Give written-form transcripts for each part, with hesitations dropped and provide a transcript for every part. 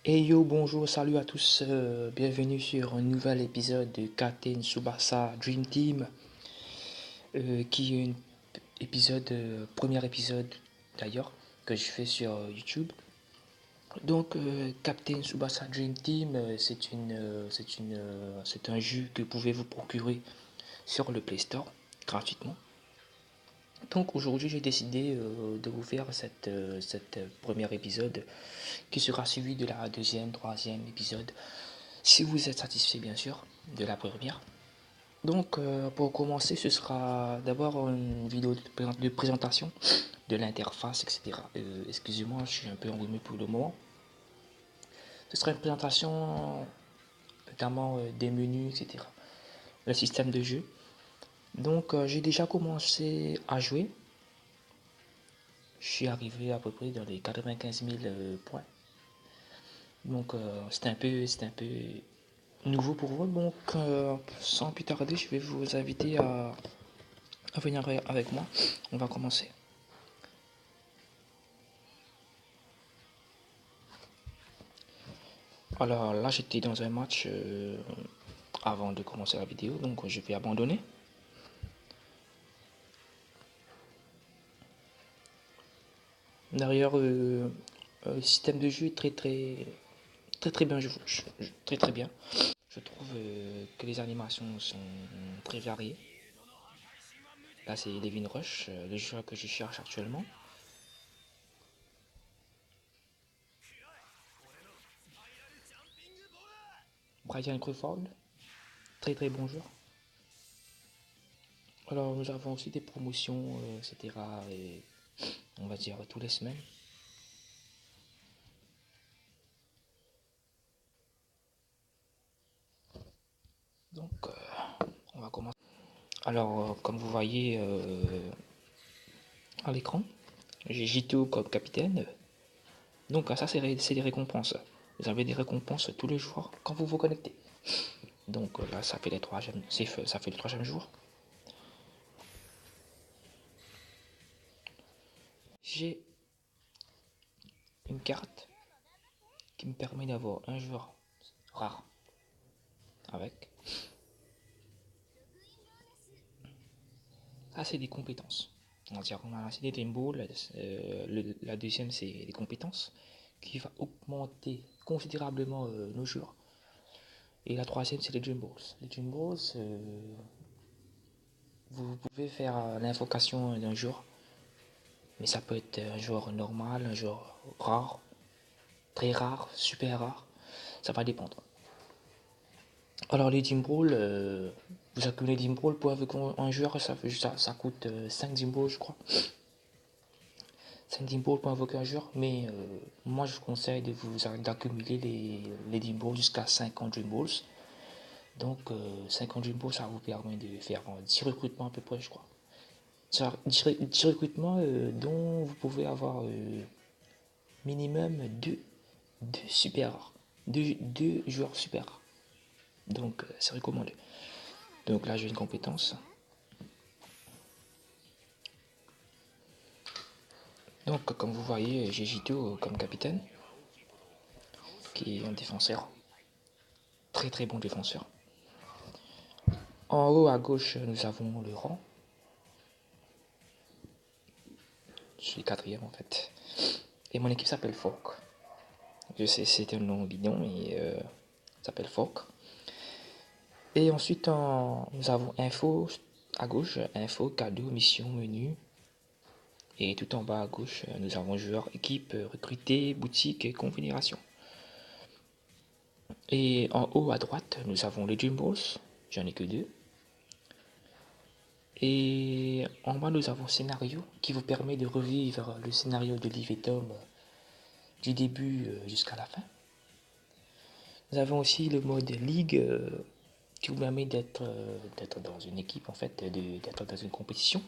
Hey yo, bonjour, salut à tous, bienvenue sur un nouvel épisode de Captain Tsubasa Dream Team, qui est un premier épisode d'ailleurs, que je fais sur YouTube. Donc, Captain Tsubasa Dream Team, c'est un jeu que vous pouvez vous procurer sur le Play Store gratuitement. Donc aujourd'hui j'ai décidé de vous faire cette premier épisode qui sera suivi de la deuxième, troisième épisode si vous êtes satisfait bien sûr de la première. Donc pour commencer ce sera d'abord une vidéo de présentation de l'interface etc. Excusez-moi je suis un peu enrhumé pour le moment. Ce sera une présentation notamment des menus etc. Le système de jeu. Donc j'ai déjà commencé à jouer. Je suis arrivé à peu près dans les 95 000 points. Donc c'est un peu nouveau pour vous. Donc sans plus tarder, je vais vous inviter à venir avec moi. On va commencer. Alors là, j'étais dans un match avant de commencer la vidéo, donc je vais abandonner. D'ailleurs, le système de jeu est très bien. Très très bien. Je trouve que les animations sont très variées. Là, c'est Devin Rush, le joueur que je cherche actuellement. Brian Crawford, très très bon joueur. Alors, nous avons aussi des promotions, etc. Et on va dire tous les semaines. Donc, on va commencer. Alors, comme vous voyez à l'écran, j'ai Jito comme capitaine. Donc, ça, c'est des récompenses. Vous avez des récompenses tous les jours quand vous vous connectez. Donc, là, ça fait ça fait le troisième jour. J'ai une carte qui me permet d'avoir un joueur rare avec. Ça, c'est des compétences. On va dire qu'on a lancé des Dream Ball. La deuxième, c'est des compétences qui va augmenter considérablement nos joueurs. Et la troisième, c'est les Dream Balls. Les Dream Balls, vous pouvez faire l'invocation d'un joueur, mais ça peut être un joueur normal, un joueur rare, très rare, super rare. Ça va dépendre. Alors les Dream Balls, vous accumulez des Dream Balls pour avec un joueur, ça coûte 5 Dream Balls, je crois. 5 Dream Balls pour invoquer un joueur, mais moi je vous conseille d'accumuler les Dream Balls jusqu'à 50 Dream Balls. Donc 50 Dream Balls, ça vous permet de faire 10 recrutements à peu près, je crois. 10 recrutements dont vous pouvez avoir minimum 2 super rares. 2 joueurs super rares. Donc c'est recommandé. Donc là j'ai une compétence. Donc comme vous voyez, j'ai Jito comme capitaine, qui est un défenseur. Très très bon défenseur. En haut à gauche, nous avons le rang. Je suis quatrième en fait. Et mon équipe s'appelle Fork. Je sais, c'est un nom bidon, mais s'appelle Fork. Et ensuite, nous avons info à gauche, info, cadeau, mission, menu. Et tout en bas à gauche, nous avons joueur, équipe, recruté, boutique et confédération. Et en haut à droite, nous avons les Dream Balls. J'en ai que 2. Et en bas, nous avons scénario qui vous permet de revivre le scénario de Liv et Tom du début jusqu'à la fin. Nous avons aussi le mode ligue qui vous permet d'être dans une équipe, en fait, d'être dans une compétition.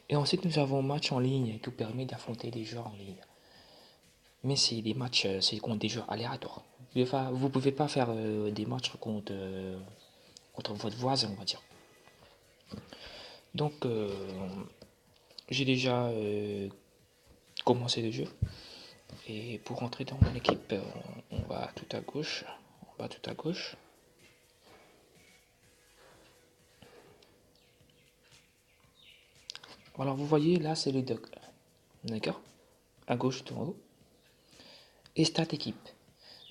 Et ensuite, nous avons match en ligne qui vous permet d'affronter des joueurs en ligne. Mais c'est des matchs, c'est contre des joueurs aléatoires. Vous pouvez pas faire des matchs contre votre voisin, on va dire. Donc, j'ai déjà commencé le jeu. Et pour rentrer dans mon équipe, bas tout à gauche. En bas tout à gauche. Alors vous voyez là c'est le doc. D'accord. À gauche tout en haut. Et stat équipe.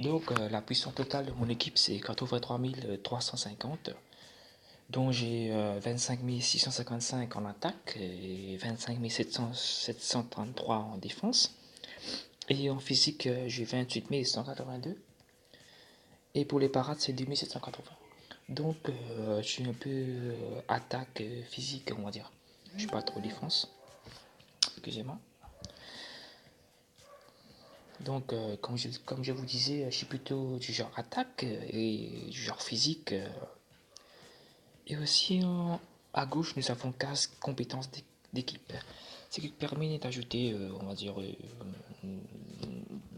Donc la puissance totale de mon équipe c'est 83 350. Dont j'ai 25 655 en attaque et 25 733 en défense. Et en physique, j'ai 28 182. Et pour les parades, c'est 2780. Donc, je suis un peu attaque physique, on va dire. Je suis pas trop défense. Excusez-moi. Donc, comme je vous disais, je suis plutôt du genre attaque et du genre physique. Et aussi, à gauche, nous avons 15 compétences d'équipe. Ce qui permet d'ajouter, on va dire,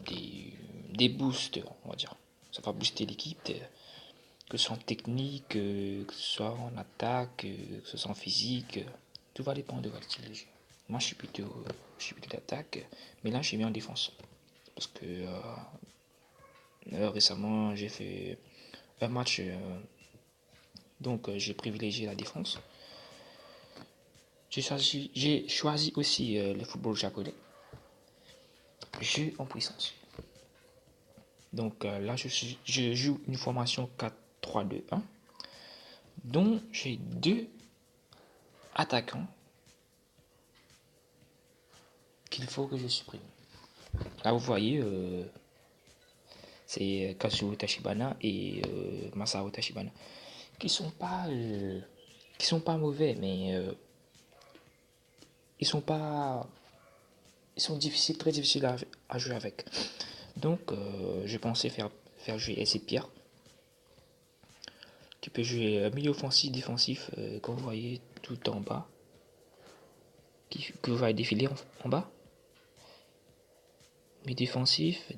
des, des boosts, on va dire. Ça va booster l'équipe, que ce soit en technique, que ce soit en attaque, que ce soit en physique. Tout va dépendre de votre style de jeu. Moi, je suis plutôt d'attaque, mais là, je suis bien en défense. Parce que récemment, j'ai fait un match, donc j'ai privilégié la défense. J'ai choisi aussi le football japonais. Jeu en puissance. Donc là, je joue une formation 4-3-2-1, dont j'ai deux attaquants qu'il faut que je supprime. Là, vous voyez, c'est Kazuo Tachibana et Masao Tachibana, qui sont pas, qui sont pas mauvais, mais ils sont pas, ils sont difficiles, très difficiles à jouer avec. Donc, je pensais faire jouer SC Pierre, qui peut jouer milieu offensif, défensif, comme vous voyez tout en bas, que vous voyez défiler en bas. Mais défensif,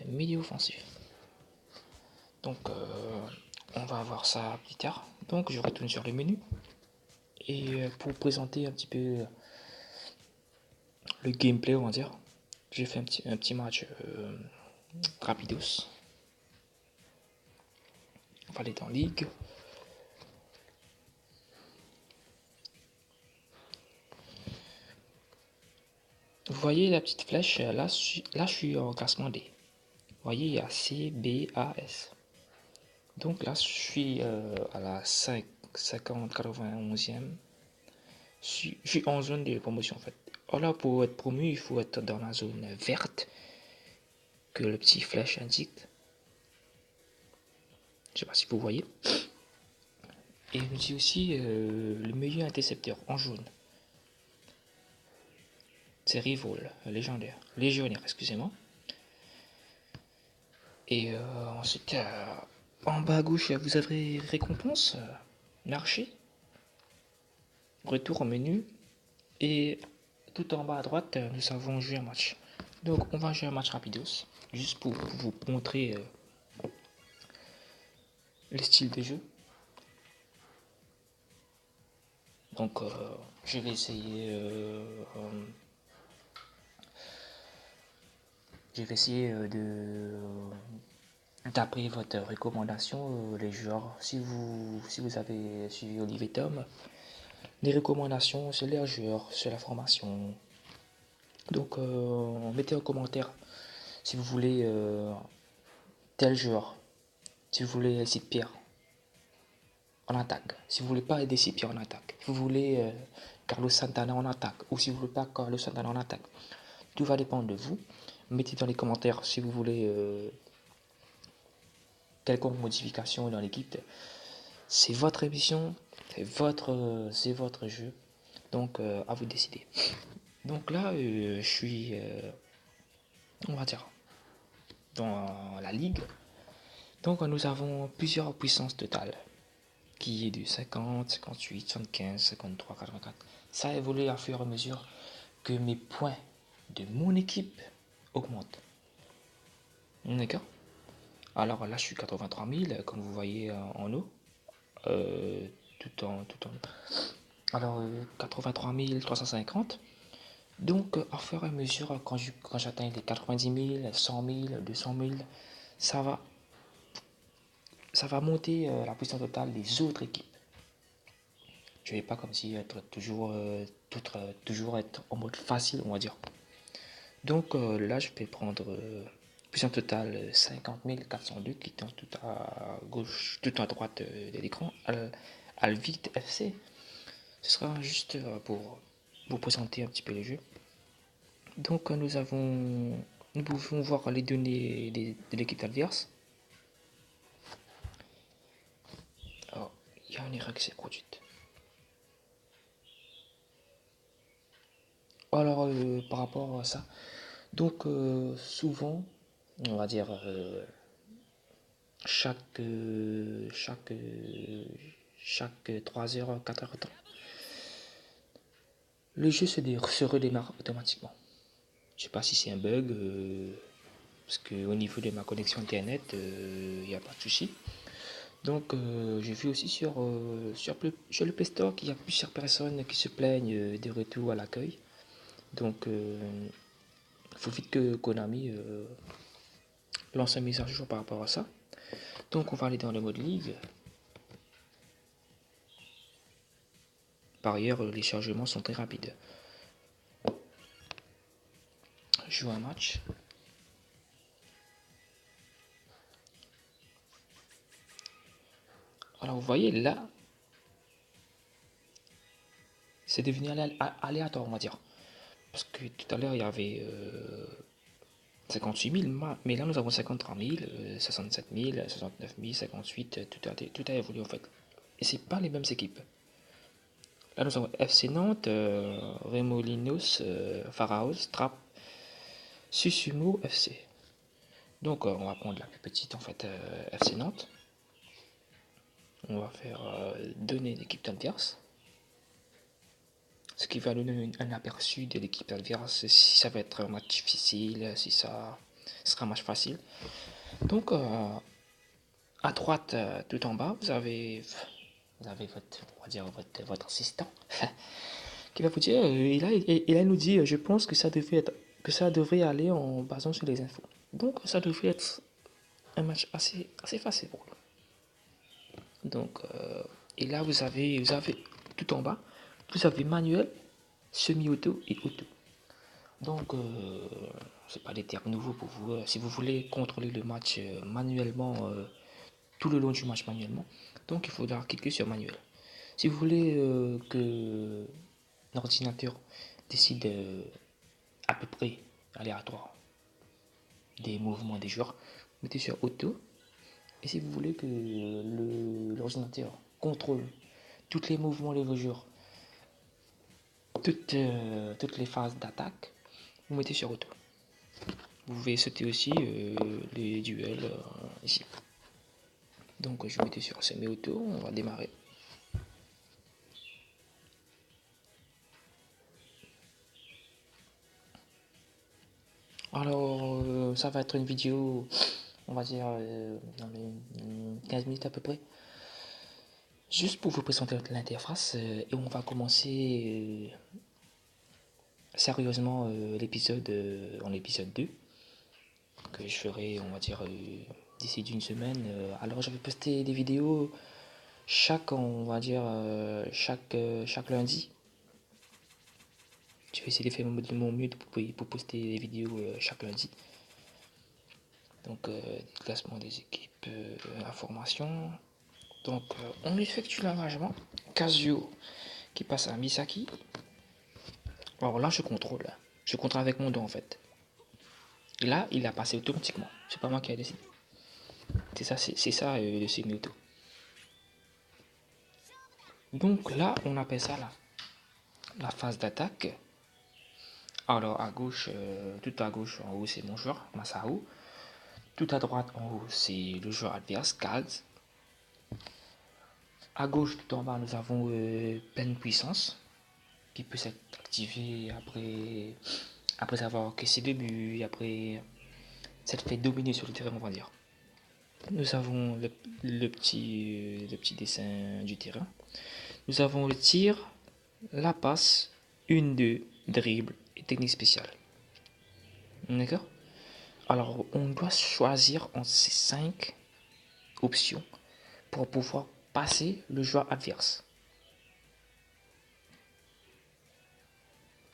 milieu offensif. Donc, on va voir ça plus tard. Donc, je retourne sur le menu. Et pour présenter un petit peu le gameplay, on va dire, j'ai fait un petit match rapidos. On va aller dans Ligue. Vous voyez la petite flèche, là je suis en classement D. Vous voyez, il y a C, B, A, S. Donc là, je suis à la 91e. Je suis en zone de promotion en fait. Alors pour être promu, il faut être dans la zone verte que le petit flèche indique. Je sais pas si vous voyez. Et il nous dit aussi le meilleur intercepteur en jaune. C'est Rivol, légionnaire, excusez-moi. Et ensuite, en bas à gauche, vous avez récompense, l'archer, retour au menu. Et tout en bas à droite, nous avons joué un match. Donc on va jouer un match rapidos, juste pour vous montrer le style de jeu. Donc je vais essayer d'après votre recommandation, les joueurs, si vous avez suivi Olivier Tom, les recommandations sur les joueurs, sur la formation. Donc mettez en commentaire si vous voulez tel joueur, si vous voulez Sid Pierre en attaque, si vous voulez pas aider Sid Pierre en attaque, si vous voulez Carlos Santana en attaque, ou si vous voulez pas Carlos Santana en attaque. Tout va dépendre de vous. Mettez dans les commentaires si vous voulez quelconque modification dans l'équipe. C'est votre émission, c'est votre jeu. Donc à vous de décider. Donc là, je suis, on va dire, dans la ligue. Donc nous avons plusieurs puissances totales, qui est du 50, 58, 75, 53, 84. Ça évolue à fur et à mesure que mes points de mon équipe augmentent. D'accord. Alors là, je suis 83 000, comme vous voyez en haut. Tout en. Alors, 83 350. Donc, à fur et à mesure, quand j'atteins les 90 000, 100 000, 200 000, ça va, ça va monter la puissance totale des autres équipes. Je vais pas comme si être toujours être en mode facile, on va dire. Donc là, je vais prendre puissance totale 50 402 qui est tout à gauche, tout à droite de l'écran, Alvite FC. Ce sera juste pour vous présenter un petit peu le jeu. Donc nous pouvons voir les données de l'équipe adverse. Alors, il y a une erreur qui s'est produite. Alors, par rapport à ça, donc souvent, on va dire chaque, euh, chaque, euh, chaque 3 heures, 4 heures de temps, le jeu se redémarre automatiquement. Je sais pas si c'est un bug, parce qu'au niveau de ma connexion internet, il n'y a pas de souci. Donc, j'ai vu aussi sur le Play Store qu'il y a plusieurs personnes qui se plaignent des retours à l'accueil. Donc, il faut vite que Konami lance un message à jour par rapport à ça. Donc, on va aller dans le mode ligue. Par ailleurs, les chargements sont très rapides. Je joue un match. Alors, vous voyez là, c'est devenu aléatoire, on va dire. Parce que tout à l'heure, il y avait 58 000, mais là, nous avons 53 000, 67 000, 69 000, 58, tout a évolué en fait. Et c'est pas les mêmes équipes. Là, nous avons FC Nantes, Remolinos, Pharaos, Trapp, Susumu FC. Donc, on va prendre la plus petite en fait, FC Nantes. On va faire donner l'équipe adverse. Ce qui va nous donner un aperçu de l'équipe adverse, si ça va être un match difficile, si ça sera un match facile. Donc, à droite, tout en bas, vous avez votre, on va dire votre assistant qui va vous dire, il nous dit, je pense que ça devrait aller en basant sur les infos. Donc, ça devrait être un match assez facile pour lui. Donc, et là, vous avez tout en bas, vous avez manuel, semi-auto et auto. Donc, c'est pas des termes nouveaux pour vous. Si vous voulez contrôler le match manuellement, tout le long du match manuellement, donc il faudra cliquer sur manuel. Si vous voulez que l'ordinateur décide à peu près aléatoire des mouvements des joueurs, mettez sur auto. Et si vous voulez que l'ordinateur contrôle tous les mouvements de vos joueurs, toutes les phases d'attaque, vous mettez sur auto. Vous pouvez sauter aussi les duels ici. Donc je mettais sur semi-auto, on va démarrer. Alors ça va être une vidéo, on va dire dans les 15 minutes à peu près. Juste pour vous présenter l'interface et on va commencer sérieusement l'épisode en épisode 2 que je ferai on va dire d'ici d'une semaine. Alors je vais poster des vidéos on va dire chaque lundi. Je vais essayer de faire de mon mieux pour poster des vidéos chaque lundi. Donc classement des équipes, information. Donc on effectue l'engagement. Casio qui passe à Misaki. Alors là je contrôle. Je contrôle avec mon dos en fait. Et là il a passé automatiquement. C'est pas moi qui ai décidé. C'est ça le semi-auto. Donc là on appelle ça la phase d'attaque. Alors à gauche, tout à gauche en haut c'est mon joueur, Masaru. Tout à droite en haut c'est le joueur adverse, Kaz. À gauche tout en bas nous avons pleine puissance qui peut s'être activé après avoir encaissé le but, après s'être fait dominer sur le terrain on va dire. Nous avons le petit dessin du terrain. Nous avons le tir, la passe, 1-2, dribble et technique spéciale. D'accord. Alors, on doit choisir entre ces 5 options pour pouvoir passer le joueur adverse.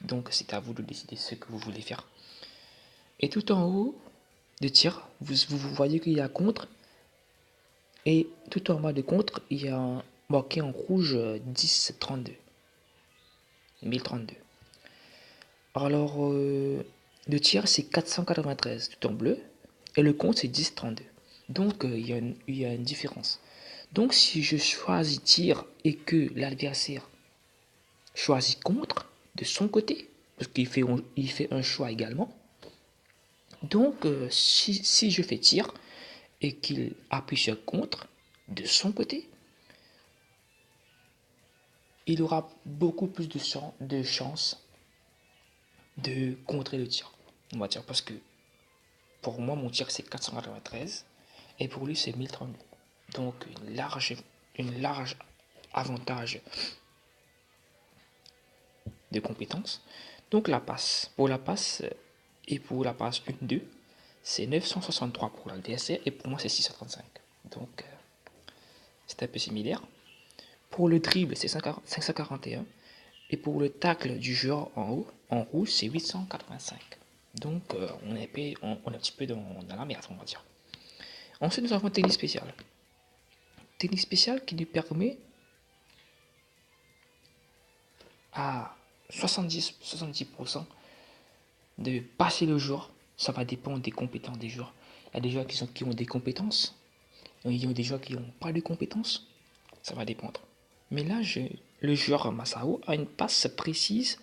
Donc, c'est à vous de décider ce que vous voulez faire. Et tout en haut de tir, vous voyez qu'il y a contre. Et tout en bas de contre, il y a marqué en rouge 1032. 1032. Alors, le tir, c'est 493 tout en bleu. Et le compte, c'est 1032. Donc, il y a une différence. Donc, si je choisis tir et que l'adversaire choisit contre de son côté, parce qu'il fait un choix également. Donc, si je fais tir et qu'il appuie sur contre de son côté, il aura beaucoup plus de chances de contrer le tir. On va dire parce que pour moi, mon tir c'est 493 et pour lui c'est 1032. Donc, une large avantage de compétences. Donc, la passe. Pour la passe et pour la passe 1-2, c'est 963 pour l'adversaire et pour moi c'est 635. Donc, c'est un peu similaire. Pour le dribble, c'est 541. Et pour le tacle du joueur en haut, en rouge, c'est 885. Donc, on est un petit peu dans la merde, on va dire. Ensuite, nous avons technique spéciale. Technique spéciale qui nous permet à 70% de passer le joueur. Ça va dépendre des compétences des joueurs. Il y a des joueurs qui ont des compétences. Il y a des joueurs qui n'ont pas de compétences. Ça va dépendre. Mais là, le joueur Masao a une passe précise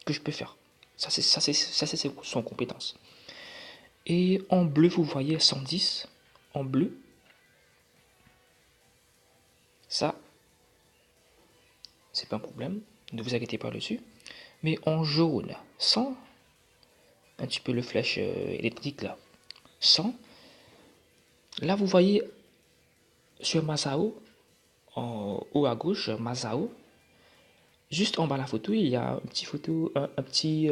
que je peux faire. Ça, c'est son compétence. Et en bleu, vous voyez 110. En bleu. Ça, c'est pas un problème. Ne vous inquiétez pas dessus. Mais en jaune, 100. Un petit peu le flèche électrique là. 100. Là, vous voyez sur Masao, en haut à gauche, Masao. Juste en bas de la photo, il y a un petit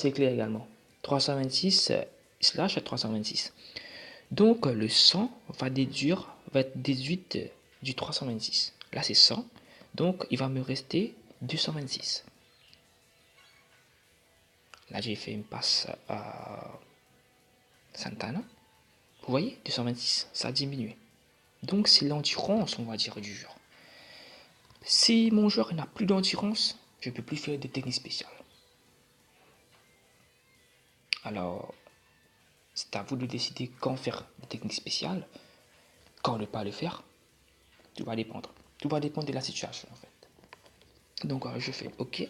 éclair également. 326 slash 326. Donc le 100 va être déduit du 326. Là c'est 100. Donc il va me rester 226. Là j'ai fait une passe à Santana. Vous voyez, 226, ça a diminué. Donc c'est l'endurance, on va dire, du joueur. Si mon joueur n'a plus d'endurance, je ne peux plus faire de technique spéciale. Alors, c'est à vous de décider quand faire des techniques spéciales, quand ne pas le faire. Tout va dépendre. Tout va dépendre de la situation en fait. Donc je fais OK.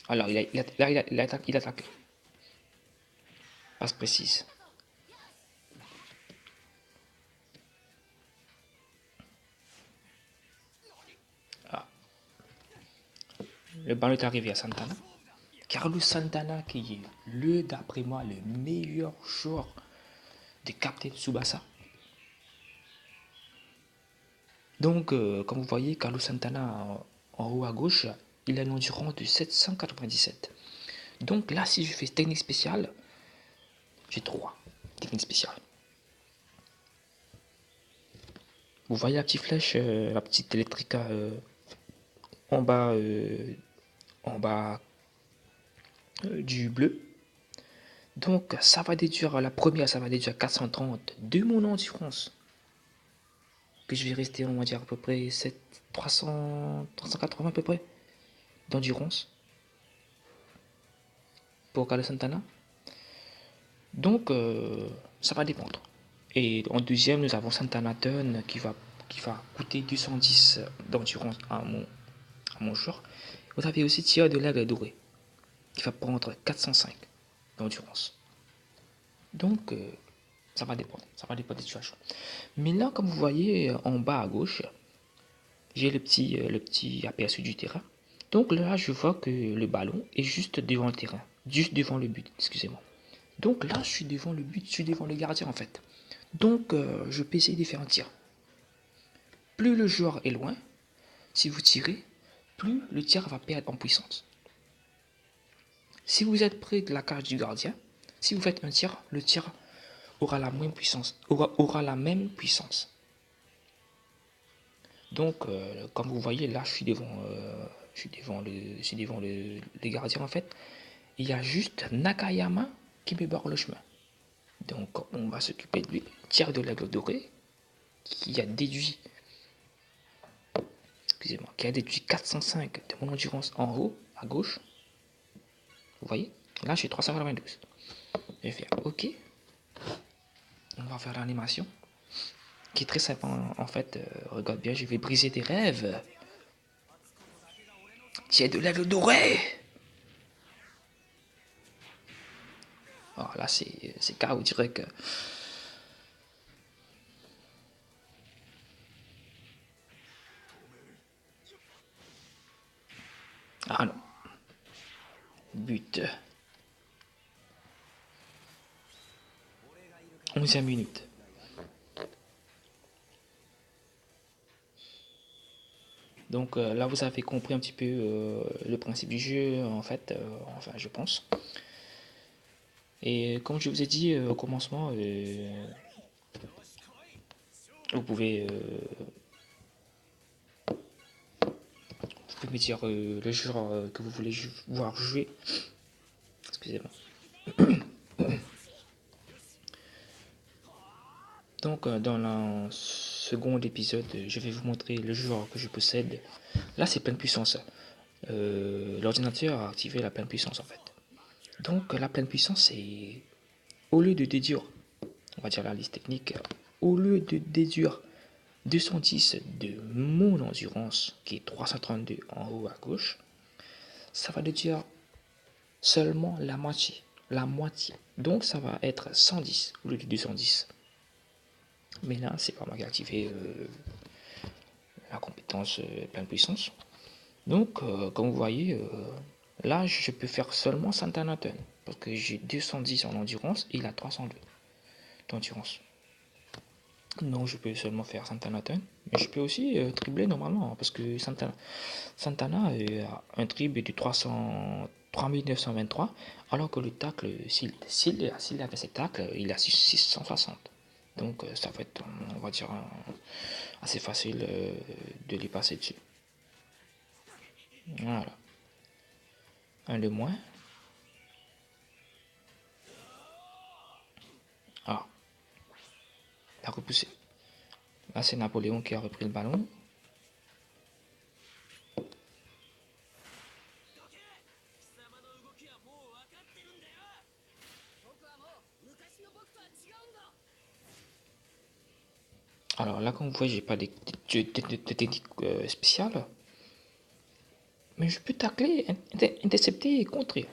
Alors il attaque. Passe précise. Ah. Le ballon est arrivé à Santana. Carlos Santana qui est d'après moi, le meilleur joueur de Captain Tsubasa. Donc, comme vous voyez, Carlos Santana en haut à gauche, il a une endurance de 797. Donc là, si je fais technique spéciale, j'ai 3 techniques spéciales. Vous voyez la petite flèche, la petite électrique en bas, du bleu. Donc ça va déduire, la première, ça va déduire 430 de mon endurance. Que je vais rester, on va dire à peu près 380 à peu près d'endurance pour Carlos Santana. Donc ça va dépendre. Et en deuxième, nous avons Santana Turn qui va coûter 210 d'endurance à mon joueur. Vous avez aussi Tir de l'aigle doré qui va prendre 405 d'endurance. Donc ça va dépendre des situations. Mais là, comme vous voyez en bas à gauche, j'ai le petit aperçu du terrain. Donc là, je vois que le ballon est juste devant le terrain, juste devant le but, excusez-moi. Donc là, je suis devant le but, je suis devant le gardien en fait. Donc je peux essayer de faire un tir. Plus le joueur est loin, si vous tirez, plus le tir va perdre en puissance. Si vous êtes près de la cage du gardien, si vous faites un tir, le tir aura la même puissance. Aura la même puissance. Donc, comme vous voyez, là, je suis devant les gardiens en fait. Il y a juste Nakayama qui me barre le chemin. Donc, on va s'occuper de lui. Tir de l'aigle doré, qui a déduit, excusez-moi, qui a déduit 405 de mon endurance en haut, à gauche. Vous voyez? Là, j'ai 392. Je vais faire OK. On va faire l'animation, qui est très simple en fait. Regarde bien, je vais briser tes rêves. Tir de l'aigle doré. Alors là, c'est KO direct. Ah non. But. 11e minute. Donc là, vous avez compris un petit peu le principe du jeu, en fait, enfin, je pense. Et comme je vous ai dit au commencement, vous pouvez me dire le joueur que vous voulez voir jouer. Excusez-moi. Donc dans le second épisode, je vais vous montrer le joueur que je possède. Là, c'est pleine puissance. L'ordinateur a activé la pleine puissance en fait. Donc la pleine puissance, c'est au lieu de déduire, on va dire la liste technique, au lieu de déduire 210 de mon endurance, qui est 332 en haut à gauche, ça va déduire seulement la moitié. La moitié. Donc ça va être 110 au lieu de 210. Mais là, c'est pas moi qui ai activé la compétence pleine puissance. Donc, comme vous voyez, là, je peux faire seulement Santana Ton. Parce que j'ai 210 en endurance et il a 302 d'endurance. Donc, je peux seulement faire Santana Ton. Mais je peux aussi tripler normalement. Parce que Santana a un triple de 3923. Alors que le tacle, s'il avait ses tacles, il a 660. Donc, ça va être, on va dire, assez facile de lui passer dessus. Voilà. Un de moins. Ah, il a repoussé. Là, c'est Napoléon qui a repris le ballon. Alors là, comme vous voyez, j'ai pas de technique spéciale. Mais je peux tacler, intercepter et contrer.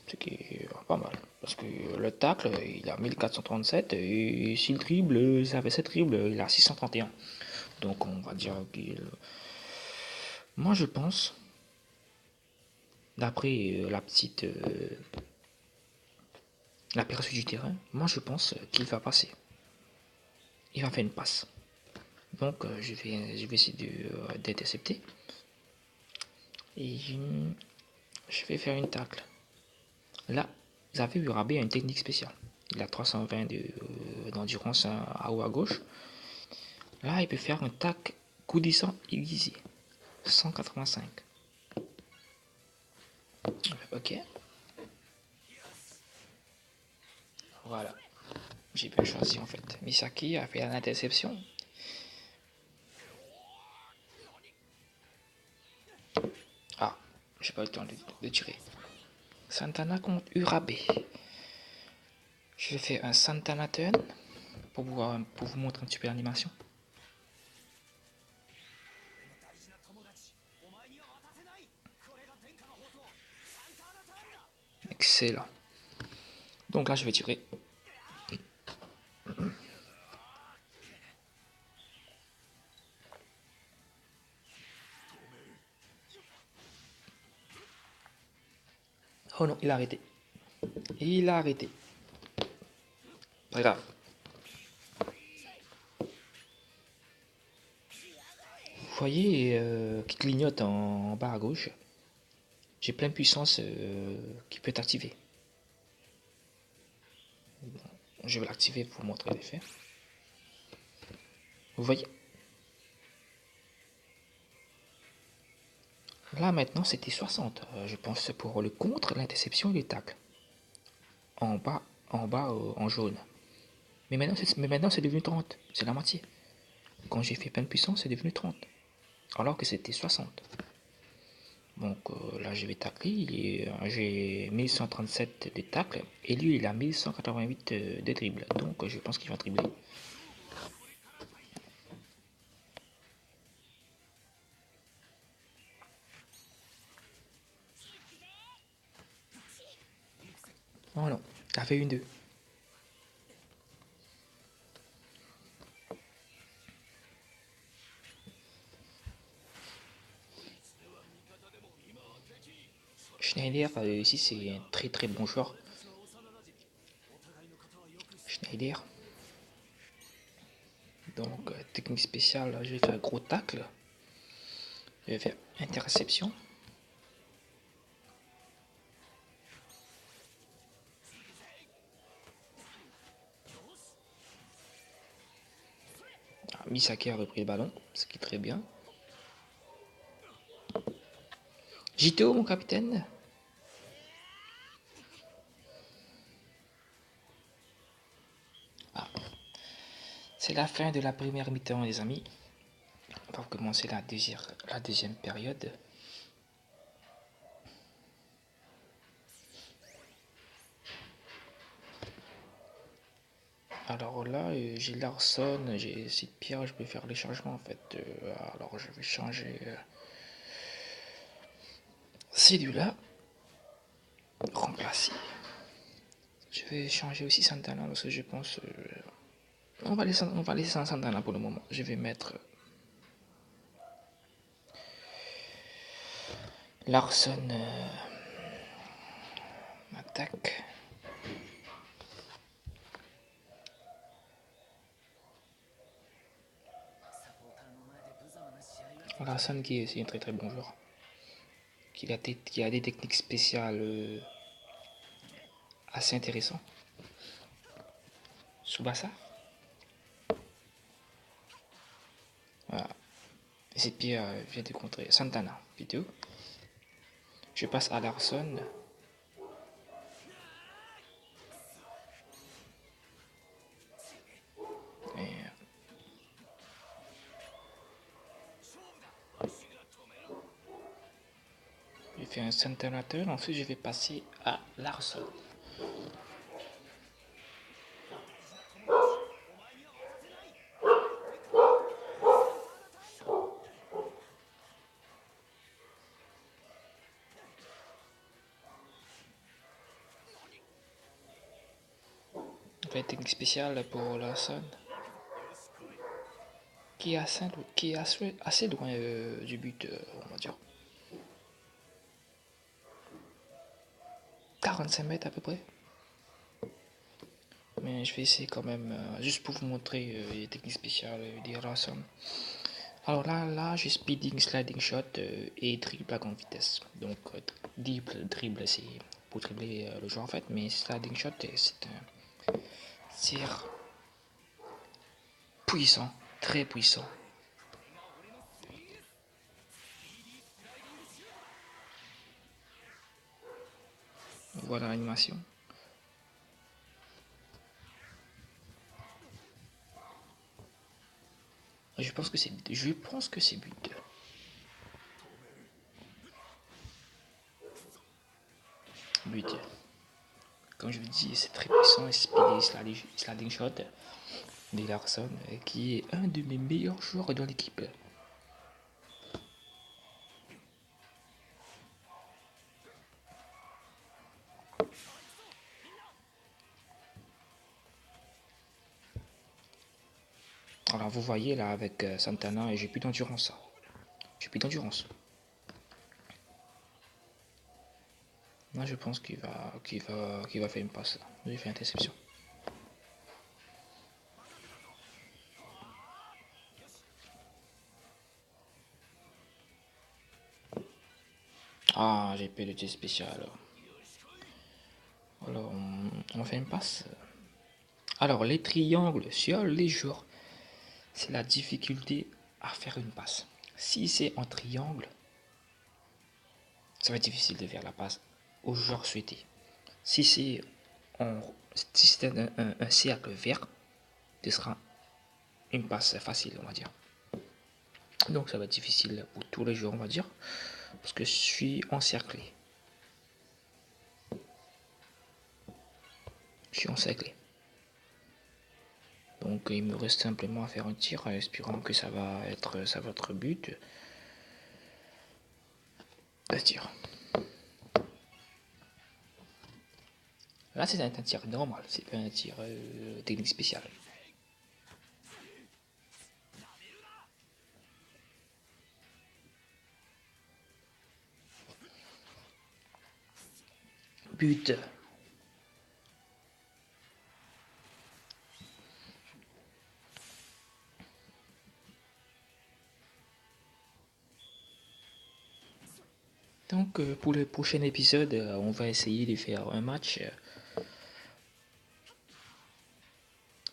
Ce qui est pas mal. Parce que le tacle, il a 1437. Et s'il dribble, ça fait 7 dribbles, il a 631. Donc on va dire qu'il... Moi je pense, d'après l'aperçu du terrain, moi je pense qu'il va passer. Il va faire une passe. Donc je vais essayer d'intercepter. Et je vais faire une tacle. Là, vous avez vu, Rabé a une technique spéciale. Il a 320 d'endurance à haut à gauche. Là, il peut faire un tac coudissant aiguisé. 185. Ok. Voilà. J'ai bien choisi en fait. Misaki a fait l'interception. Ah, j'ai pas eu le temps de tirer. Santana contre Urabe. Je vais faire un Santana turn pour vous montrer un petit peu l'animation. Excellent. Donc là, je vais tirer. Oh non, il a arrêté. Il a arrêté. Pas grave. voyez, qui clignote en bas à gauche, j'ai plein de puissance qui peut être activée. Je vais l'activer pour vous montrer l'effet. Vous voyez? Là maintenant c'était 60, je pense, pour le contre, l'interception et les tacles. En bas, en jaune. Mais maintenant c'est devenu 30, c'est la moitié. Quand j'ai fait plein de puissance, c'est devenu 30. Alors que c'était 60. Donc là je vais tacler, j'ai 1137 de tacle et lui il a 1188 de dribble. Donc je pense qu'il va dribbler. Oh non, il a fait une 2. Schneider, ici c'est un très très bon joueur. Schneider. Donc technique spéciale, je vais faire gros tacle. Je vais faire interception. Misaki a repris le ballon, ce qui est très bien. JTO mon capitaine. Ah. C'est la fin de la première mi-temps les amis. On va commencer la deuxième période. Alors là, j'ai Larson, j'ai Sid Pierre, je peux faire les changements en fait. Alors je vais changer celui-là, remplacer. Je vais changer aussi Santana parce que je pense. On va laisser Santana pour le moment. Je vais mettre Larson attaque. Larson qui est aussi un très très bon joueur. Qui a des techniques spéciales assez intéressantes. Tsubasa. Voilà. Et c'est Pierre vient de contrer Santana. Vidéo. Je passe à Larson. Et je fais un Santana turn. Ensuite, je vais passer à Larson. Technique spéciale pour Larson qui est assez loin du but, on va dire 45 mètres à peu près. Mais je vais essayer quand même, juste pour vous montrer les techniques spéciales des Larson. Alors là j'ai speeding, sliding shot et dribble à grande vitesse. Donc dribble c'est pour dribbler le joueur en fait, mais sliding shot c'est un tir puissant, très puissant. Voilà l'animation. Je pense que c'est but. But. Comme je vous dis, c'est très puissant et speedy sliding shot de Larson, qui est un de mes meilleurs joueurs dans l'équipe. Alors vous voyez là avec Santana, et j'ai plus d'endurance. J'ai plus d'endurance. Là je pense qu'il va faire une passe. Il fait une interception. épée de tir spécial. Alors, on fait une passe. Alors, les triangles sur les joueurs, c'est la difficulté à faire une passe. Si c'est en triangle, ça va être difficile de faire la passe au joueur souhaité. Si c'est un cercle vert, ce sera une passe facile, on va dire. Donc ça va être difficile pour tous les joueurs, on va dire, parce que je suis encerclé. Je suis encerclé. Donc il me reste simplement à faire un tir, espérant que ça va être but. Un tir. Là c'est un tir normal, c'est pas un tir technique spécial. But. Donc pour le prochain épisode, on va essayer de faire un match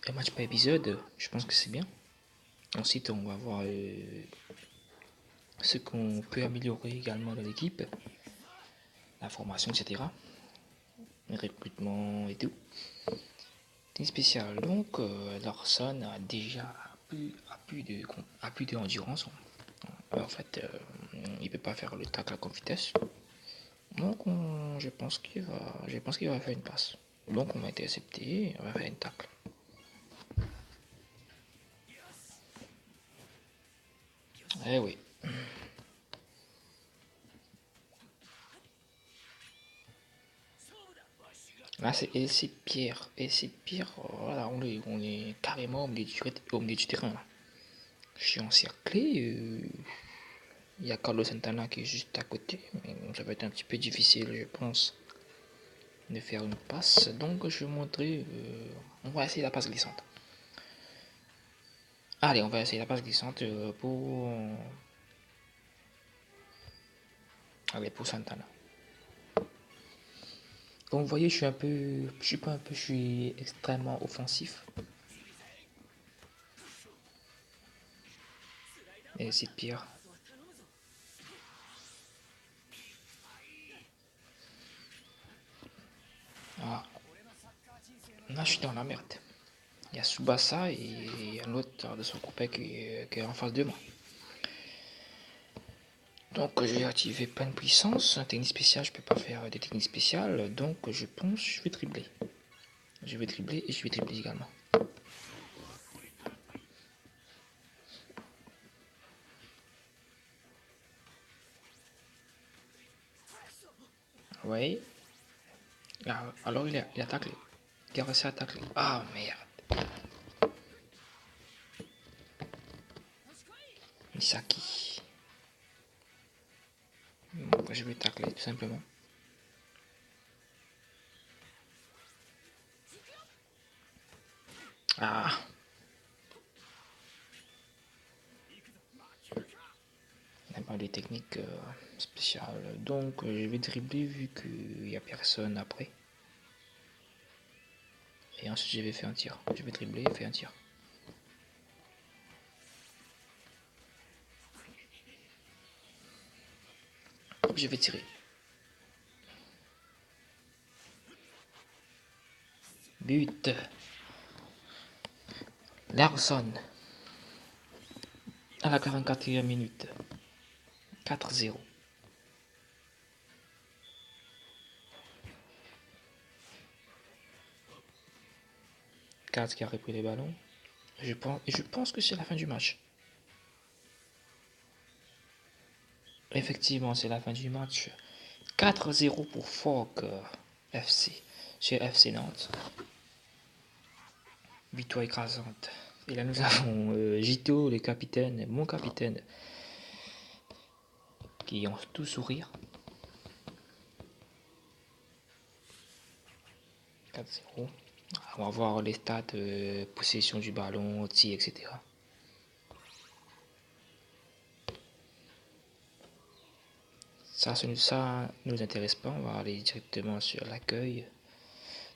par épisode. Je pense que c'est bien. Ensuite, on va voir ce qu'on peut améliorer également dans l'équipe, la formation, etc. Le recrutement et tout. C'est spécial. Donc, Larson a déjà plus d'endurance. En fait, il peut pas faire le tacle à grande vitesse. Donc, je pense qu'il va faire une passe. Donc, on va intercepter, on va faire une tacle. Eh oui. Là, c'est Pierre. Voilà, on est carrément au milieu du terrain. Là. Je suis encerclé. Il y a Carlos Santana qui est juste à côté. Mais ça va être un petit peu difficile, je pense, de faire une passe. Donc, je vais montrer. On va essayer la passe glissante. Allez, on va essayer la passe glissante pour Santana. Donc, vous voyez, je suis extrêmement offensif. Et c'est pire. Ah. Là, je suis dans la merde. Il y a Tsubasa et un autre de son copain qui est en face de moi. Donc je vais activer plein de puissance. Un technique spéciale, je peux pas faire des techniques spéciales. Donc je pense que je vais dribbler. Je vais dribbler et je vais dribbler également. Oui. Ah, alors il a taclé. Il a réussi à tacler. Ah merde. Misaki. Bon, je vais tacler tout simplement. Ah. On n'a pas de technique spéciale. Donc je vais dribbler vu qu'il n'y a personne après. Et ensuite je vais faire un tir. Je vais dribbler et faire un tir. Je vais tirer. But. Larson. À la 44e minute. 4-0. 4 qui a repris les ballons. Je pense que c'est la fin du match. Effectivement, c'est la fin du match. 4-0 pour Fogg FC chez FC Nantes. Victoire écrasante. Et là, nous avons Gito, le capitaine, mon capitaine, qui ont tout sourire. 4-0. On va voir les stats, possession du ballon, tir, etc. Ça nous intéresse pas, on va aller directement sur l'accueil.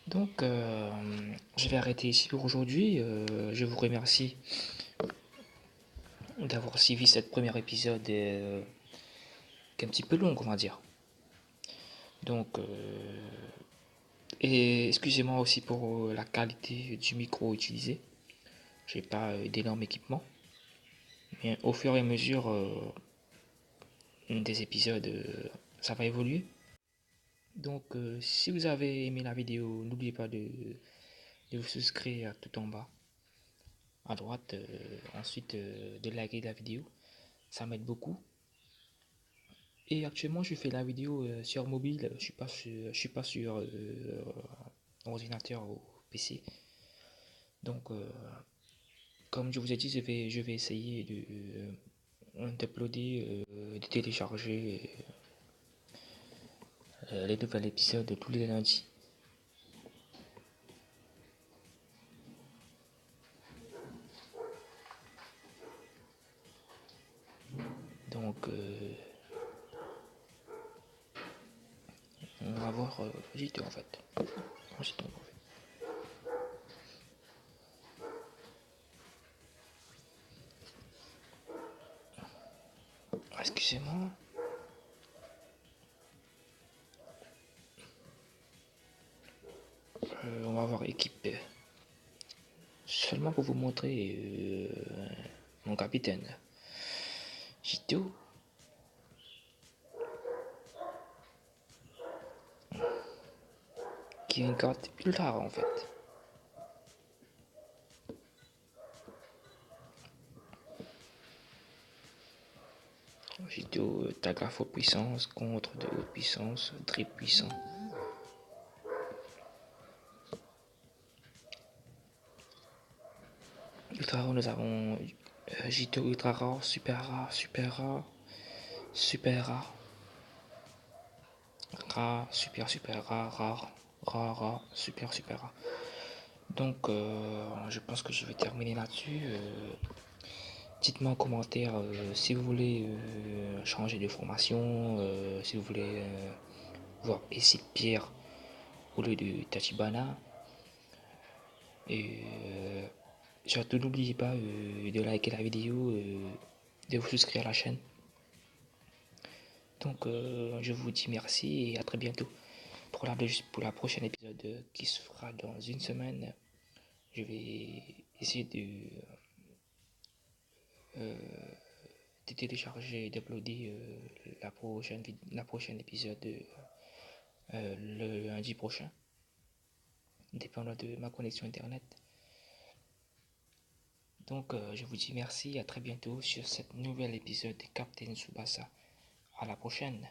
Donc, je vais arrêter ici pour aujourd'hui. Je vous remercie d'avoir suivi cette premier épisode qui est un petit peu long, on va dire. Donc, et excusez-moi aussi pour la qualité du micro utilisé. J'ai pas d'énorme équipement. Mais au fur et à mesure des épisodes, ça va évoluer. Donc, si vous avez aimé la vidéo, n'oubliez pas de vous souscrire tout en bas, à droite. Ensuite, de liker la vidéo. Ça m'aide beaucoup. Et actuellement, je fais la vidéo sur mobile. Je suis pas sur ordinateur ou PC. Donc, comme je vous ai dit, je vais essayer d'uploader, de télécharger les nouveaux épisodes tous les lundis. Donc, on va voir J2 en fait. J2, en fait. Excusez-moi. On va voir équipe. Seulement pour vous montrer mon capitaine. J2. Qui est une carte ultra rare en fait. J2, tagraphe puissance, contre de haute puissance, drip puissant. Ultra rare, nous avons J2 ultra rare, super rare, super rare, super rare, rare, super super rare, rare, rare, rare, super super rare. Donc, je pense que je vais terminer là-dessus. Dites-moi en commentaire si vous voulez changer de formation, si vous voulez voir Acid Pierre au lieu de Tachibana. Et surtout, n'oubliez pas de liker la vidéo, de vous souscrire à la chaîne. Donc, je vous dis merci et à très bientôt. Pour la prochaine épisode qui se fera dans une semaine, je vais essayer de télécharger et d'uploader la prochaine épisode le lundi prochain, dépendant de ma connexion internet. Donc, je vous dis merci, à très bientôt sur cette nouvelle épisode de Captain Tsubasa. À la prochaine.